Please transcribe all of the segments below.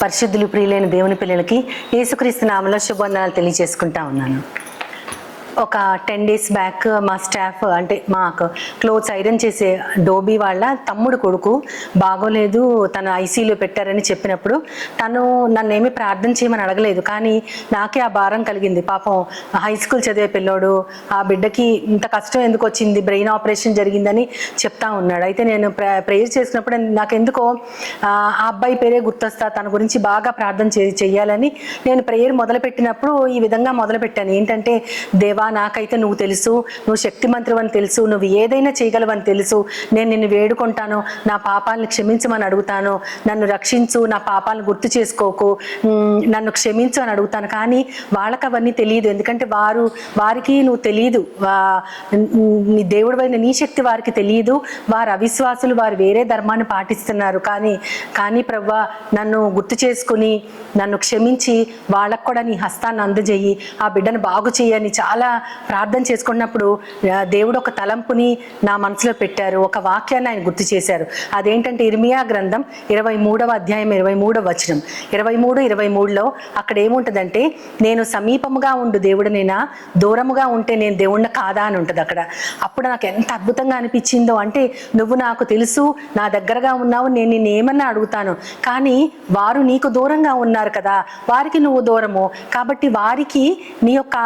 పరిశుద్ధులు ప్రియులైన దేవుని పిల్లలకి యేసుక్రీస్తు నామములో శుభవందనాలు తెలియజేసుకుంటా ఉన్నాను. ఒక 10 days బ్యాక్ మా స్టాఫ్ అంటే మాకు క్లోత్స్ ఐరన్ చేసే డోబీ వాళ్ళ తమ్ముడు కొడుకు బాగోలేదు, తను ఐసీయూలో పెట్టారని చెప్పినప్పుడు తను నన్ను ఏమీ ప్రార్థన చేయమని అడగలేదు, కానీ నాకే ఆ భారం కలిగింది. పాపం హై స్కూల్ చదివే పిల్లోడు, ఆ బిడ్డకి ఇంత కష్టం ఎందుకు వచ్చింది, బ్రెయిన్ ఆపరేషన్ జరిగిందని చెప్తా ఉన్నాడు. అయితే నేను ప్రేయర్ చేసినప్పుడు నాకెందుకో ఆ అబ్బాయి పేరే గుర్తొస్తా, తన గురించి బాగా ప్రార్థన చెయ్యాలని నేను ప్రేయర్ మొదలుపెట్టినప్పుడు ఈ విధంగా మొదలుపెట్టాను. ఏంటంటే, దేవా నాకైతే నువ్వు తెలుసు, నువ్వు శక్తిమంతుడవని తెలుసు, నువ్వు ఏదైనా చేయగలవని తెలుసు, నేను నిన్ను వేడుకుంటాను, నా పాపాలను క్షమించమని అడుగుతాను, నన్ను రక్షించు, నా పాపాలను గుర్తు చేసుకోకు, నన్ను క్షమించు అని అడుగుతాను. కానీ వాళ్ళకి అవన్నీ తెలియదు, ఎందుకంటే వారికి నువ్వు తెలియదు, నీ దేవుడివైన నీ శక్తి వారికి తెలియదు, వారు అవిశ్వాసులు, వారు వేరే ధర్మాన్ని పాటిస్తున్నారు. కానీ ప్రభువా నన్ను గుర్తు చేసుకుని నన్ను క్షమించి వాళ్ళకు కూడా నీ హస్తాన్ని అందజేయి, ఆ బిడ్డను బాగు చేయని చాలా ప్రార్థన చేసుకున్నప్పుడు దేవుడు ఒక తలంపుని నా మనసులో పెట్టారు, ఒక వాక్యాన్ని ఆయన గుర్తు చేశారు. అదేంటంటే ఇర్మియా గ్రంథం 23వ అధ్యాయం 23వ వచనం, 23:23లో అక్కడ ఏముంటుందంటే, నేను సమీపముగా ఉండు దేవుడినైనా దూరముగా ఉంటే నేను దేవుడిని కాదా అని ఉంటుంది అక్కడ. అప్పుడు నాకు ఎంత అద్భుతంగా అనిపించిందో, అంటే నువ్వు నాకు తెలుసు, నా దగ్గరగా ఉన్నావు, నేను నిన్ను ఏమన్నా అడుగుతాను, కానీ వారు నీకు దూరంగా ఉన్నారు కదా, వారికి నువ్వు దూరము, కాబట్టి వారికి నీ యొక్క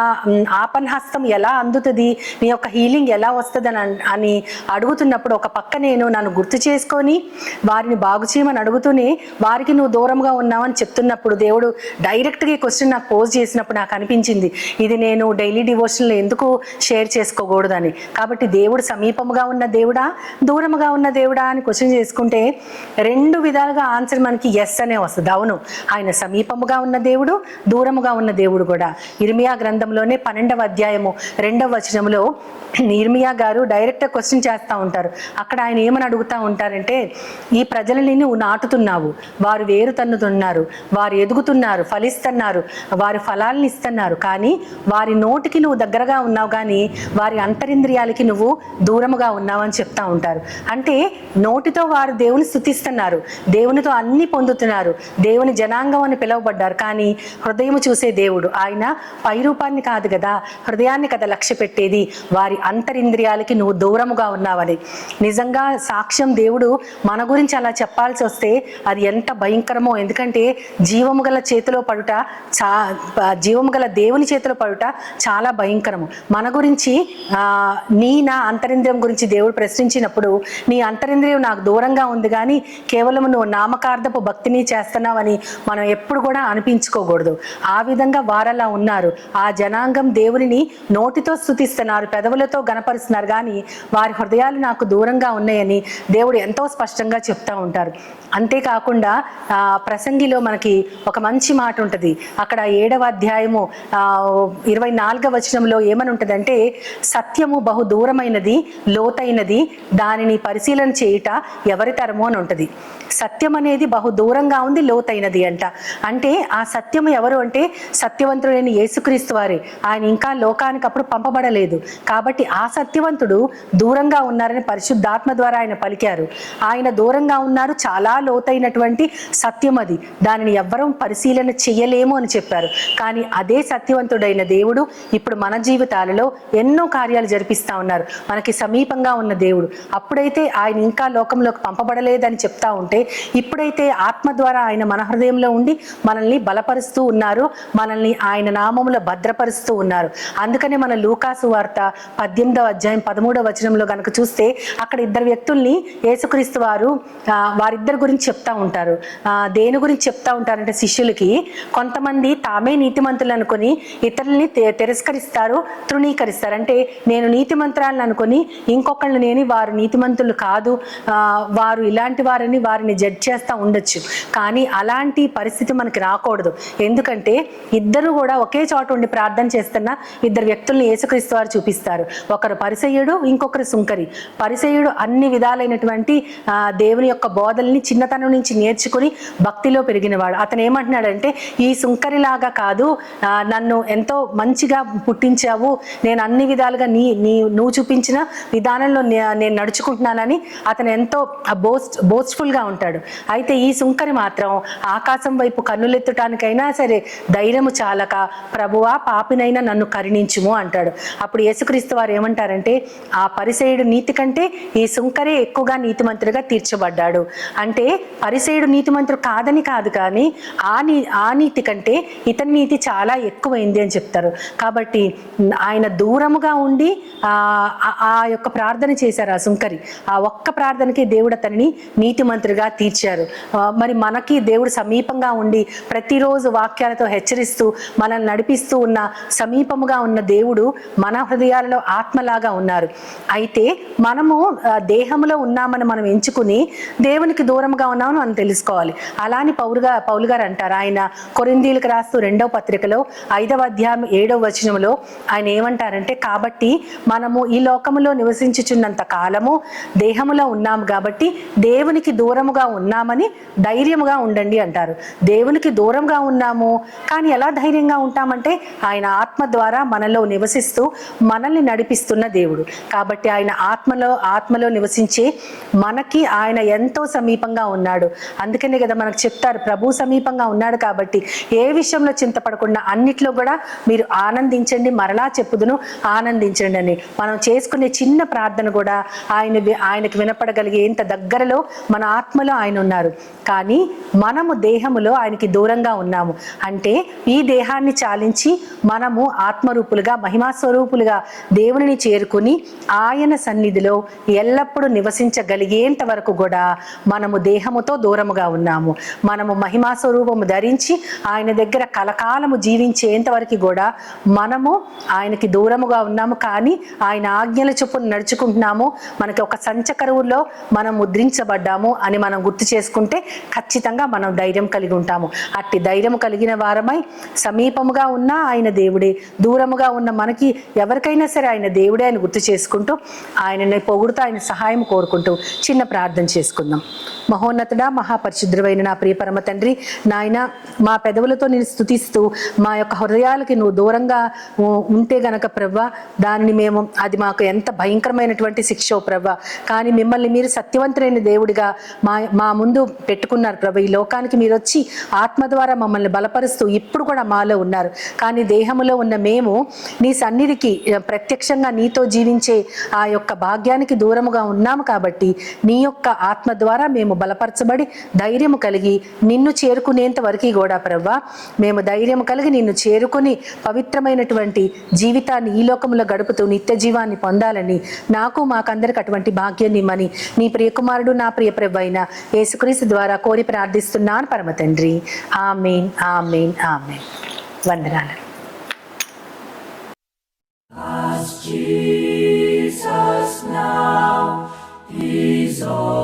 ఆపన్హస్తం ఎలా అందుతుంది, నీ యొక్క హీలింగ్ ఎలా వస్తుంది అని అడుగుతున్నప్పుడు ఒక పక్క నేను నన్ను గుర్తు చేసుకొని వారిని బాగు చేయమని అడుగుతూనే వారికి నువ్వు దూరంగా ఉన్నావని చెప్తున్నప్పుడు దేవుడు డైరెక్ట్గా ఈ క్వశ్చన్ నాకు పోజ్ చేసినప్పుడు నాకు అనిపించింది, ఇది నేను డైలీ డివోషన్లో ఎందుకు షేర్ చేసుకోకూడదని. కాబట్టి దేవుడు సమీపముగా ఉన్న దేవుడా దూరముగా ఉన్న దేవుడా అని క్వశ్చన్ చేసుకుంటే 2 విధాలుగా ఆన్సర్ మనకి ఎస్ అనే వస్తుంది. అవును, ఆయన సమీపముగా ఉన్న దేవుడు, దూరముగా ఉన్న దేవుడు కూడా. ఇర్మియా గ్రంథంలోనే 12వ అధ్యాయము 2వ వచనంలో ఇర్మియా గారు డైరెక్ట్ క్వశ్చన్ చేస్తూ ఉంటారు. అక్కడ ఆయన ఏమని అడుగుతూ ఉంటారంటే, ఈ ప్రజలని నువ్వు నాటుతున్నావు, వారు వేరు తన్నుతున్నారు, వారు ఎదుగుతున్నారు, ఫలిస్తున్నారు, వారి ఫలాలను ఇస్తున్నారు, కానీ వారి నోటికి నువ్వు దగ్గరగా ఉన్నావు, కానీ వారి అంతరింద్రియాలకి నువ్వు దూరముగా ఉన్నావు అని చెప్తా ఉంటారు. అంటే నోటితో వారు దేవుని స్తుతిస్తున్నారు, దేవునితో అన్ని పొందుతున్నారు, దేవుని జనాంగం అని పిలువబడ్డారు, కానీ హృదయం చూసే దేవుడు ఆయన పై రూపాన్ని కాదు కదా, హృదయాన్ని కదా లక్ష్య పెట్టేది, వారి అంతరింద్రియాలకి నువ్వు దూరముగా ఉన్నావని. నిజంగా సాక్ష్యం దేవుడు మన గురించి అలా చెప్పాల్సి వస్తే అది ఎంత భయంకరమో, ఎందుకంటే జీవము గల చేతిలో పడుట జీవము గల దేవుని చేతిలో పడుట చాలా భయంకరము. మన గురించి నా అంతరింద్రియం గురించి దేవుడు ప్రశ్నించినప్పుడు, నీ అంతరింద్రియం నాకు దూరంగా ఉంది, కానీ కేవలం నువ్వు నామకార్థపు భక్తిని చేస్తున్నావని మనం ఎప్పుడు కూడా అనిపించుకోకూడదు. ఆ విధంగా వారలా ఉన్నారు. ఆ జనాంగం దేవుని నోటితో స్తుతిస్తున్నారు, పెదవులతో గణపరుస్తున్నారు, కానీ వారి హృదయాలు నాకు దూరంగా ఉన్నాయని దేవుడు ఎంతో స్పష్టంగా చెప్తా ఉంటారు. అంతేకాకుండా ప్రసంగిలో మనకి ఒక మంచి మాట ఉంటుంది. అక్కడ 7వ అధ్యాయము 24వ వచనంలో ఏమని ఉంటుందంటే, సత్యము బహు దూరమైనది, లోతైనది, దానిని పరిశీలన చేయుట ఎవరి తరము అని ఉంటుంది. సత్యం అనేది బహు దూరంగా ఉంది, లోతైనది అంట. అంటే ఆ సత్యము ఎవరు అంటే సత్యవంతుడైన యేసుక్రీస్తు వారే. ఆయన ఇంకా లోకానికి అప్పుడు పంపబడలేదు, కాబట్టి ఆ సత్యవంతుడు దూరంగా ఉన్నారని పరిశుద్ధాత్మ ద్వారా ఆయన పలికారు. ఆయన దూరంగా ఉన్నారు, చాలా లోతైనటువంటి సత్యం అది, దానిని ఎవ్వరూ పరిశీలన చెయ్యలేము అని చెప్పారు. కానీ అదే సత్యవంతుడైన దేవుడు ఇప్పుడు మన జీవితాలలో ఎన్నో కార్యాలు జరిపిస్తా ఉన్నారు, మనకి సమీపంగా ఉన్న దేవుడు. అప్పుడైతే ఆయన ఇంకా లోకంలోకి పంపబడలేదని చెప్తా ఉంటే, ఇప్పుడైతే ఆత్మ ద్వారా ఆయన మన హృదయంలో ఉండి మనల్ని బలపరుస్తూ ఉన్నారు, మనల్ని ఆయన నామములో భద్రపరుస్తూ ఉన్నారు. అందుకనే మన లూకాసు వార్త 18వ అధ్యాయం 13వ వచనంలో కనుక చూస్తే, అక్కడ 2 వ్యక్తుల్ని యేసుక్రీస్తు వారిద్దరి గురించి చెప్తా ఉంటారు. దేని గురించి చెప్తా ఉంటారంటే, శిష్యులకి కొంతమంది తామే నీతిమంతులు అనుకొని ఇతరులని తిరస్కరిస్తారు, తృణీకరిస్తారు. అంటే నేను నీతిమంతురాలను అనుకొని ఇంకొకళ్ళు నేను వారు నీతిమంతులు కాదు, వారు ఇలాంటి వారిని వారిని జడ్జ్ చేస్తూ ఉండొచ్చు. కానీ అలాంటి పరిస్థితి మనకి రాకూడదు. ఎందుకంటే ఇద్దరు కూడా ఒకే చోట ఉండి ప్రార్థన చేస్తున్నా ఇద్దరు వ్యక్తుల్ని యేసుక్రీస్తు వారు చూపిస్తారు. ఒకరు పరిసయ్యుడు, ఇంకొకరు సుంకరి. పరిసయ్యుడు అన్ని విధాలైనటువంటి దేవుని యొక్క బోధల్ని చిన్నతనం నుంచి నేర్చుకుని భక్తిలో పెరిగినవాడు. అతను ఏమంటున్నాడంటే, ఈ సుంకరిలాగా కాదు, నన్ను ఎంతో మంచిగా పుట్టించావు, నేను అన్ని విధాలుగా నువ్వు చూపించిన విధానంలో నేను నడుచుకుంటున్నానని అతను ఎంతో బోస్ట్ఫుల్గా ఉంటాడు. అయితే ఈ సుంకరి మాత్రం ఆకాశం వైపు కన్నులెత్తటానికైనా సరే ధైర్యము చాలక, ప్రభువా పాపినైనా నన్ను కరుణించుము అంటాడు. అప్పుడు యేసుక్రీస్తు వారు ఏమంటారంటే, ఆ పరిసయ్యుడు నీతి కంటే ఈ సుంకరే ఎక్కువగా నీతిమంతుడిగా తీర్చబడ్డాడు. అంటే పరిసయ్యుడు నీతిమంతుడు కాదని కాదు, కానీ ఆ నీతి కంటే ఇతని నీతి చాలా ఎక్కువైంది అని చెప్తారు. కాబట్టి ఆయన దూరముగా ఉండి ఆ యొక్క ప్రార్థన చేశారు ఆ సుంకరి. ఆ ఒక్క ప్రార్థనకి దేవుడు అతనిని నీతిమంతుడిగా తీర్చారు. మరి మనకి దేవుడు సమీపంగా ఉండి ప్రతిరోజు వాక్యాలతో హెచ్చరిస్తూ మనల్ని నడిపిస్తూ ఉన్న సమీపముగా ఉన్న దేవుడు మన హృదయాలలో ఆత్మలాగా ఉన్నారు. అయితే మనము దేహంలో ఉన్నామని మనం ఎంచుకుని దేవునికి దూరంగా ఉన్నామని మనం తెలుసుకోవాలి. అలాని పౌలు గారు అంటారు, ఆయన కొరింథీయులకు రాస్తూ 2వ పత్రికలో 5వ అధ్యాయం 7వ వచనంలో ఆయన ఏమంటారంటే, కాబట్టి మనము ఈ లోకములో నివసించుచున్నంత కాలము దేహములో ఉన్నాము కాబట్టి దేవునికి దూరముగా ఉన్నామని ధైర్యముగా ఉండండి అంటారు. దేవునికి దూరంగా ఉన్నాము, కానీ ఎలా ధైర్యంగా ఉంటామంటే ఆయన ఆత్మ ద్వారా మనలో నివసిస్తూ మనల్ని నడిపిస్తున్న దేవుడు. కాబట్టి ఆయన ఆత్మలో నివసించే మనకి ఆయన ఎంతో సమీపంగా ఉన్నాడు. అందుకనే కదా మనకు చెప్తారు, ప్రభు సమీపంగా ఉన్నాడు కాబట్టి ఏ విషయంలో చింతపడకుండా అన్నిట్లో కూడా మీరు ఆనందించండి, మరలా చెప్పుదును ఆనందించండి అని. మనం చేసుకునే చిన్న ప్రార్థన కూడా ఆయనకు వినపడగలిగేంత దగ్గరలో మన ఆత్మలో ఆయన ఉన్నారు. కానీ మనము దేహములో ఆయనకి దూరంగా ఉన్నాము. అంటే ఈ దేహాన్ని చాలించి మనము ఆత్మరూపులుగా, మహిమా స్వరూపులుగా దేవునిని చేరుకుని ఆయన సన్నిధిలో ఎల్లప్పుడూ నివసించగలిగేంత వరకు కూడా మనము దేహముతో దూరముగా ఉన్నాము. మనము మహిమా స్వరూపము ధరించి ఆయన దగ్గర కలకాలము జీవించేంత వరకు కూడా మనము ఆయనకి దూరముగా ఉన్నాము. కానీ ఆయన ఆజ్ఞల చొప్పున నడుచుకుంటున్నాము, మనకి ఒక సంచకరువులో మనం ముద్రించబడ్డాము అని మనం గుర్తు చేసుకుంటే ఖచ్చితంగా మనం ధైర్యం కలిగి ఉంటాము. అట్టి ధైర్యం కలిగిన వారమై సమీపముగా ఉన్న ఆయన దేవుడే, దూరముగా ఉన్న మనకి ఎవరికైనా సరే ఆయన దేవుడే అని గుర్తు చేసుకుంటూ ఆయనని పొగుడుతూ ఆయన సహాయం కోరుకుంటూ చిన్న ప్రార్థన చేసుకుందాం. మహోన్నతుడా, మహాపరిశుద్ధుడైన నా ప్రియ పరమ తండ్రి, నాయన మా పెదవులతో నేను స్తుతిస్తూ మా యొక్క హృదయాలకి నువ్వు దూరంగా ఉంటే గనక ప్రవ్వా, అది మాకు ఎంత భయంకరమైనటువంటి శిక్ష ప్రవ్వా. కానీ మిమ్మల్ని మీరు సత్యవంతులైన దేవుడిగా మా ముందు పెట్టుకున్నారు ప్రభు. ఈ లోకానికి మీరు వచ్చి ఆత్మ ద్వారా మమ్మల్ని బలపరుస్తూ ఇప్పుడు కూడా మాలో ఉన్నారు. కానీ దేహములో ఉన్న మేము నీ సన్నిధికి ప్రత్యక్షంగా నీతో జీవించే ఆ యొక్క భాగ్యానికి దూరముగా ఉన్నాము. కాబట్టి నీ యొక్క ఆత్మ ద్వారా మేము బలపరచబడి ధైర్యము కలిగి నిన్ను చేరుకునేంత వరకు కూడా ప్రవ్వా, మేము ధైర్యము కలిగి నిన్ను చేరుకుని పవిత్రమైనటువంటి జీవితాన్ని ఈ లోకంలో గడుపుతూ నిత్య జీవాన్ని పొందాలని నాకు మాకందరికి అటువంటి భాగ్యాన్ని ఇమ్మని నీ ప్రియకుమారుడు నా ప్రియ ప్రభు అయిన యేసుక్రీస్తు ద్వారా కోరి ప్రార్థిస్తున్నాను పరమ తండ్రి. ఆమేన్, ఆమేన్, ఆమేన్. వందనాలు. Jesus now is all.